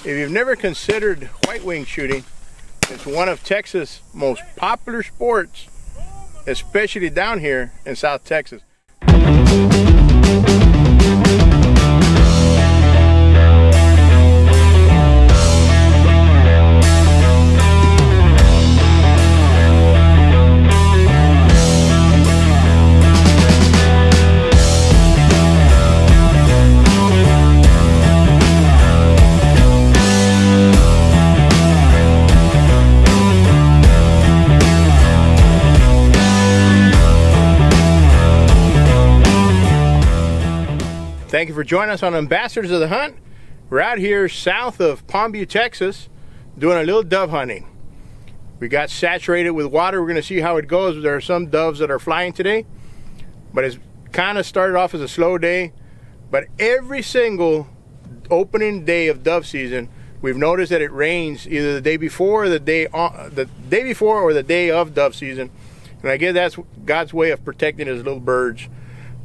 If you've never considered white-wing shooting, it's one of Texas' most popular sports, especially down here in South Texas. Thank you for joining us on Ambassadors of the Hunt. We're out here south of Palmview, Texas, doing a little dove hunting. We got saturated with water. We're going to see how it goes. There are some doves that are flying today, but it's kind of started off as a slow day. But every single opening day of dove season, we've noticed that it rains either the day before or the day of dove season. And I guess that's God's way of protecting his little birds.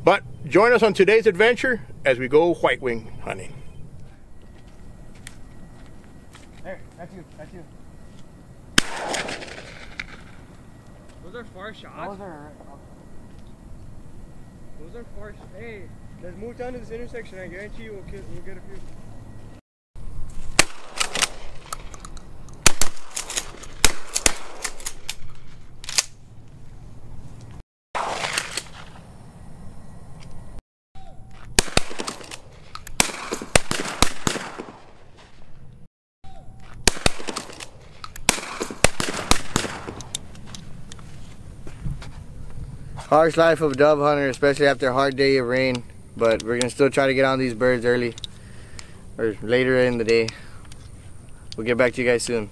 But join us on today's adventure as we go white-wing hunting. There, that's you, that's you. Those are far shots. Those are far shots. Hey, let's move down to this intersection. I guarantee you we'll get a few. Harsh life of a dove hunter, especially after a hard day of rain, but we're gonna still try to get on these birds early or later in the day. We'll get back to you guys soon.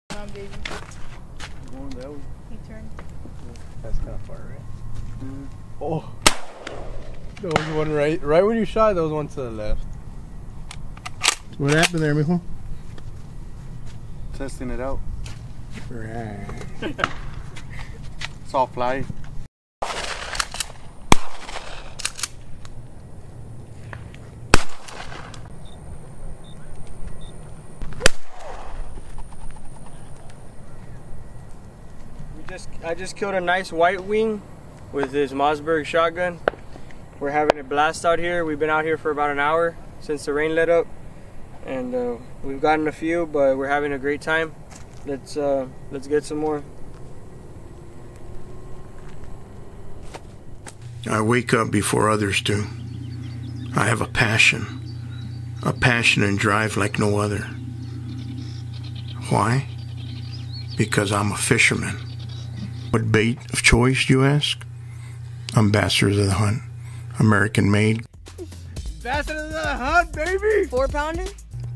Come on, baby. Going that way. He turned. That's kind of far, right? Oh, there was one right when you shot. There was one to the left. What happened there, mijo? Testing it out. Right. It's all fly. I just killed a nice white wing with this Mossberg shotgun. We're having a blast out here. We've been out here for about an hour since the rain let up. And we've gotten a few, but we're having a great time. Let's get some more. I wake up before others do. I have a passion and drive like no other. Why? Because I'm a fisherman. What bait of choice, you ask? Ambassadors of the Hunt, American made. Ambassadors of the Hunt, baby! 4-pounder?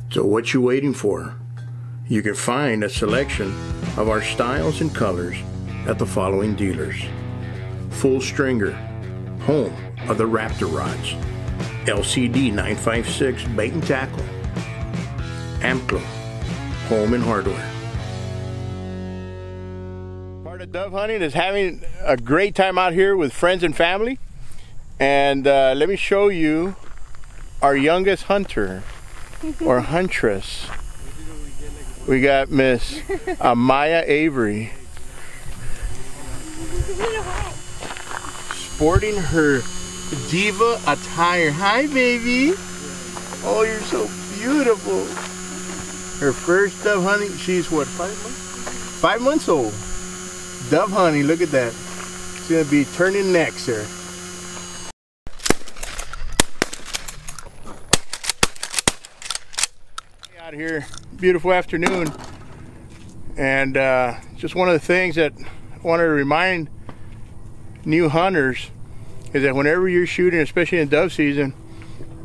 So what you waiting for? You can find a selection of our styles and colors at the following dealers. Full Stringer, home of the Raptor rods. LCD 956 bait and tackle. Amclo, home and hardware. Part of dove hunting is having a great time out here with friends and family. And let me show you our youngest hunter. Or huntress. We got Miss Amaya Avery sporting her diva attire. Hi, baby. Oh, you're so beautiful. Her first dove hunting. She's what, 5 months? 5 months old. Dove hunting. Look at that. She's gonna be turning necks here. Out here, beautiful afternoon, and just one of the things that I wanted to remind new hunters is that whenever you're shooting, especially in dove season,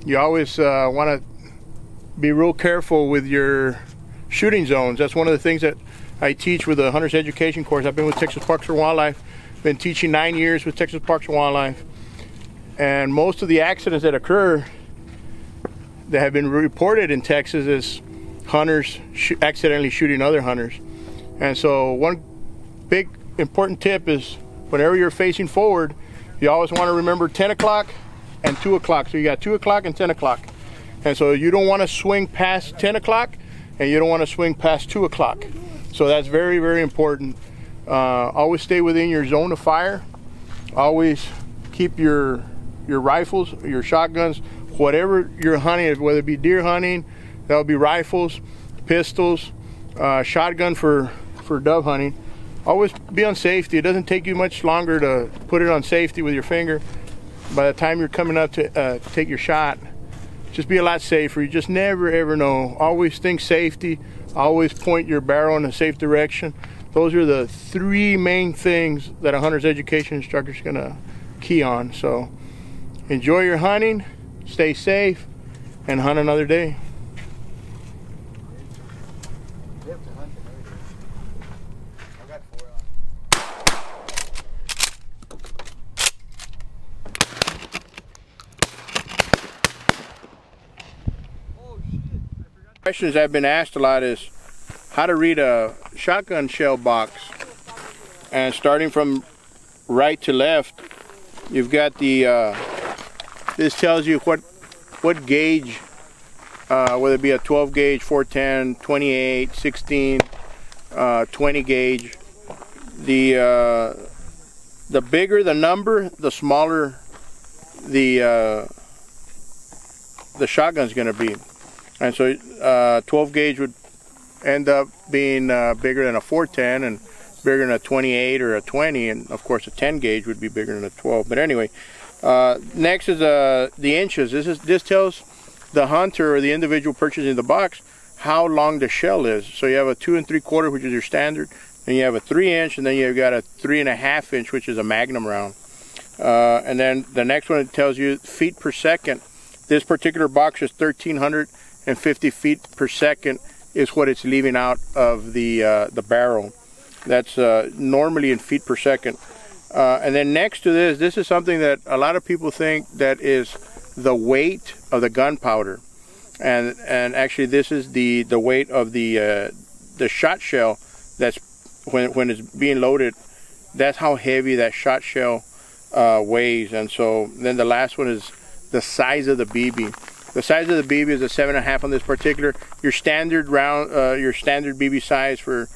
you always want to be real careful with your shooting zones. That's one of the things that I teach with the Hunter's Education course. I've been with Texas Parks and Wildlife, been teaching 9 years with Texas Parks and Wildlife, and most of the accidents that occur that have been reported in Texas is hunters accidentally shooting other hunters. And so one big important tip is whenever you're facing forward, you always want to remember 10 o'clock and 2 o'clock. So you got 2 o'clock and 10 o'clock. And so you don't want to swing past 10 o'clock and you don't want to swing past 2 o'clock. So that's very, very important. Always stay within your zone of fire. Always keep your rifles, your shotguns, whatever you're hunting, whether it be deer hunting, that'll be rifles, pistols, shotgun for dove hunting. Always be on safety. It doesn't take you much longer to put it on safety with your finger. By the time you're coming up to take your shot, just be a lot safer. You just never ever know. Always think safety. Always point your barrel in a safe direction. Those are the 3 main things that a hunter's education instructor is going to key on. So enjoy your hunting, stay safe, and hunt another day. Questions I've been asked a lot is how to read a shotgun shell box. And starting from right to left, you've got the this tells you what gauge, whether it be a 12 gauge, 410, 28, 16, 20 gauge. The bigger the number, the smaller the shotgun's going to be. And so 12 gauge would end up being bigger than a 410 and bigger than a 28 or a 20, and of course a 10 gauge would be bigger than a 12. But anyway, next is the inches. This tells the hunter or the individual purchasing the box how long the shell is. So you have a 2 3/4, which is your standard, and you have a 3-inch, and then you've got a 3.5-inch, which is a Magnum round. And then the next one, it tells you feet per second. This particular box is 1,350 feet per second is what it's leaving out of the barrel. That's normally in feet per second. And then next to this is something that a lot of people think that is the weight of the gunpowder, and actually this is the weight of the shot shell. That's when it's being loaded. That's how heavy that shot shell weighs. And so then the last one is the size of the BB. The size of the BB is a 7.5 on this particular. Your standard round, your standard BB size for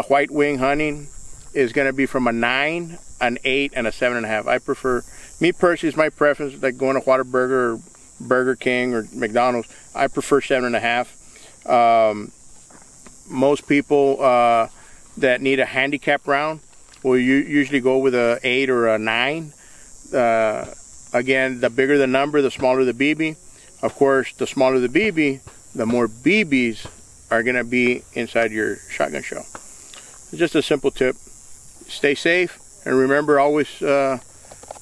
white wing hunting is going to be from a 9, an 8, and a 7.5. I prefer, me personally, it's my preference, like going to Whataburger or Burger King or McDonald's. I prefer 7.5. Most people that need a handicap round will usually go with a 8 or a 9. Again, the bigger the number, the smaller the BB. Of course, the smaller the BB, the more BBs are going to be inside your shotgun shell. It's just a simple tip. Stay safe, and remember, always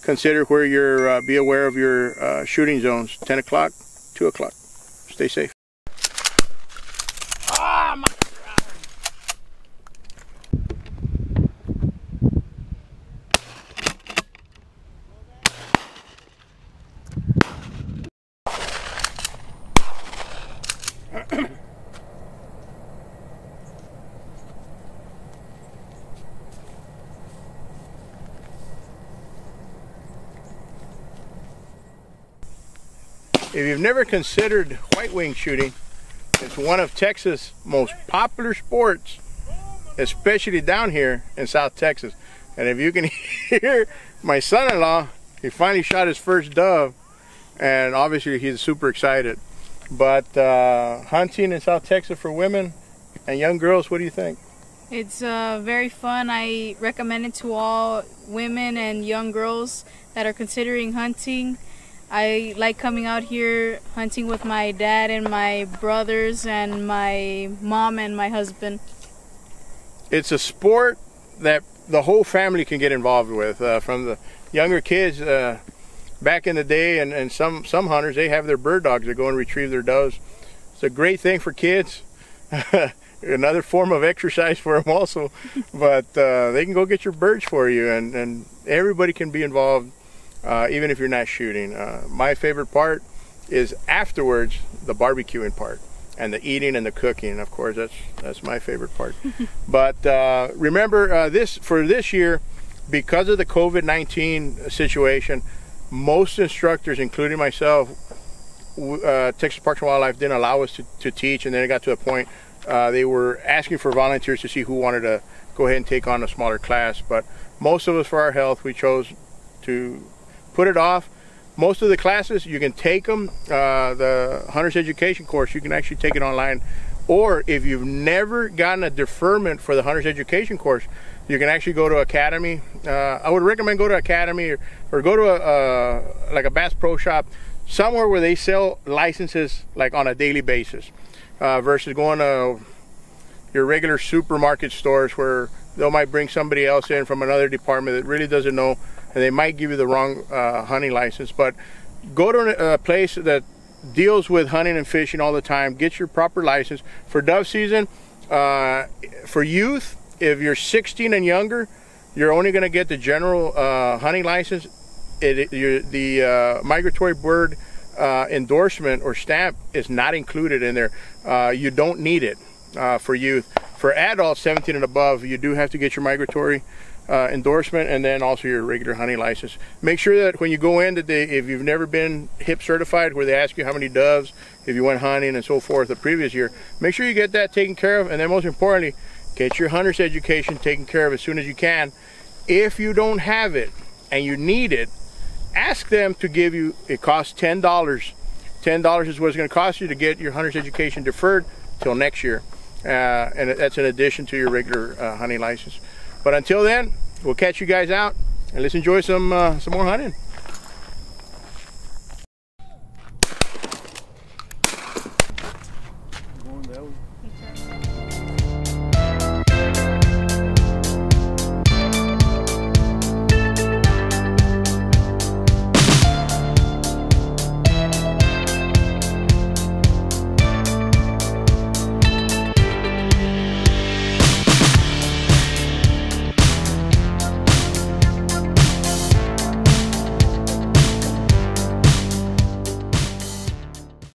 consider where you're, be aware of your shooting zones. 10 o'clock, 2 o'clock. Stay safe. Ah, my If you've never considered white wing shooting, it's one of Texas' most popular sports, especially down here in South Texas. And if you can hear my son-in-law, he finally shot his first dove, and obviously he's super excited. But hunting in South Texas for women and young girls, what do you think? It's very fun. I recommend it to all women and young girls that are considering hunting. I like coming out here hunting with my dad and my brothers and my mom and my husband. It's a sport that the whole family can get involved with, from the younger kids back in the day, and some hunters, they have their bird dogs that go and retrieve their doves. It's a great thing for kids. Another form of exercise for them also, but they can go get your birds for you, and everybody can be involved. Even if you're not shooting. My favorite part is afterwards, the barbecuing part, and the eating and the cooking. Of course, that's my favorite part. But remember, for this year, because of the COVID-19 situation, most instructors, including myself, Texas Parks and Wildlife didn't allow us to teach, and then it got to a point they were asking for volunteers to see who wanted to go ahead and take on a smaller class. But most of us, for our health, we chose to put it off. Most of the classes, you can take them. The Hunter's Education course, you can actually take it online. Or if you've never gotten a deferment for the Hunter's Education course, you can actually go to Academy. I would recommend go to Academy or go to like a Bass Pro Shop, somewhere where they sell licenses like on a daily basis, versus going to your regular supermarket stores where they might bring somebody else in from another department that really doesn't know, and they might give you the wrong hunting license. But go to a place that deals with hunting and fishing all the time. Get your proper license for dove season. For youth, if you're 16 and younger, you're only going to get the general hunting license. The migratory bird endorsement or stamp is not included in there. You don't need it for youth. For adults 17 and above, you do have to get your migratory endorsement, and then also your regular hunting license. Make sure that when you go in, that if you've never been HIP certified, where they ask you how many doves, if you went hunting and so forth the previous year, make sure you get that taken care of. And then most importantly, get your hunter's education taken care of as soon as you can. If you don't have it and you need it, ask them to give you, it costs $10. $10 is what it's going to cost you to get your hunter's education deferred till next year. And that's in addition to your regular hunting license. But until then, we'll catch you guys out, and let's enjoy some more hunting.